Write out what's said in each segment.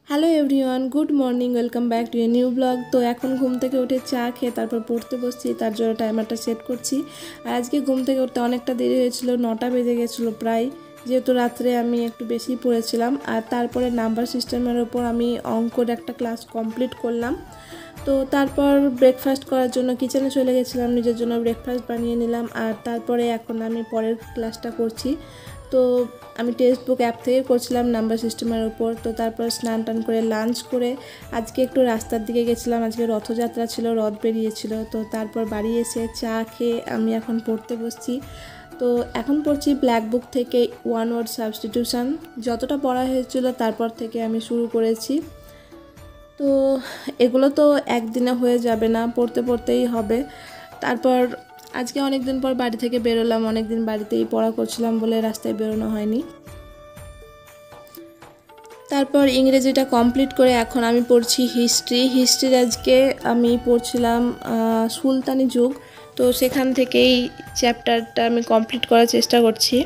Hello everyone, good morning, welcome back to a new blog. তো এখন ঘুম থেকে উঠে চা খেয়ে তারপর পড়তে বসছি, তার জন্য টাইমারটা সেট করছি। আর আজকে ঘুম থেকে উঠতে অনেকটা দেরি হয়েছিল, 9টা বেজে গেছিলো প্রায়, যেহেতু রাত্রে আমি একটু বেশি পড়েছিলাম। আর তারপরে নাম্বার সিস্টেমের ওপর আমি অঙ্কর একটা ক্লাস কমপ্লিট করলাম। তো তারপর ব্রেকফাস্ট করার জন্য কিচেনে চলে গেছিলাম, নিজের জন্য ব্রেকফাস্ট বানিয়ে নিলাম। আর তারপরে এখন আমি পরের ক্লাসটা করছি। তো আমি টেক্সট বুক অ্যাপ থেকে করছিলাম নাম্বার সিস্টেমের উপর। তো তারপর স্নান টান করে লাঞ্চ করে আজকে একটু রাস্তার দিকে গেছিলাম, আজকে রথযাত্রা ছিল, রথ বেরিয়েছিল। তো তারপর বাড়ি এসে চা খেয়ে আমি এখন পড়তে বসছি। তো এখন পড়ছি ব্ল্যাক বুক থেকে ওয়ান ওয়ার্ড সাবস্টিটিউশন। যতটা পড়া হয়েছিল তারপর থেকে আমি শুরু করেছি। তো এগুলো তো একদিনে হয়ে যাবে না, পড়তে পড়তেই হবে। তারপর আজকে অনেক দিন পর বাড়ি থেকে বেরোলাম, অনেক দিন বাড়িতেই পড়া করছিলাম বলে রাস্তায় বেরোনো হয়নি। তারপর ইংরেজিটা কমপ্লিট করে এখন আমি পড়ছি হিস্ট্রির আজকে আমি পড়ছিলাম সুলতানি যুগ। তো সেখান থেকেই চ্যাপ্টারটা আমি কমপ্লিট করার চেষ্টা করছি।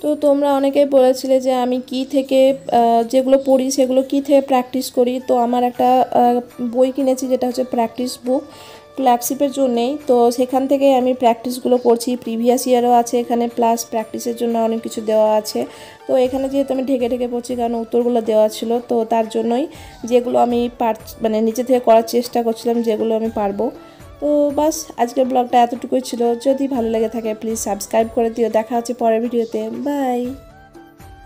তো তোমরা অনেকেই বলেছিলে যে আমি কি থেকে যেগুলো পড়ি সেগুলো কি থেকে প্র্যাকটিস করি। তো আমার একটা বই কিনেছি যেটা হচ্ছে প্র্যাকটিস বুক, ক্লার্কশিপের জন্যেই। তো সেখান থেকে আমি প্র্যাকটিসগুলো করছি, প্রিভিয়াস ইয়ারও আছে এখানে, প্লাস প্র্যাকটিসের জন্য অনেক কিছু দেওয়া আছে। তো এখানে যেহেতু আমি ঢেকে ঢেকে পড়ছি কারণ উত্তরগুলো দেওয়া ছিল, তো তার জন্যই যেগুলো আমি মানে নিচে থেকে করার চেষ্টা করছিলাম, যেগুলো আমি পারবো। তো বাস আজকের ব্লগটা এতটুকুই ছিল। যদি ভালো লেগে থাকে প্লিজ সাবস্ক্রাইব করে দিও। দেখা হচ্ছে পরের ভিডিওতে। বাই।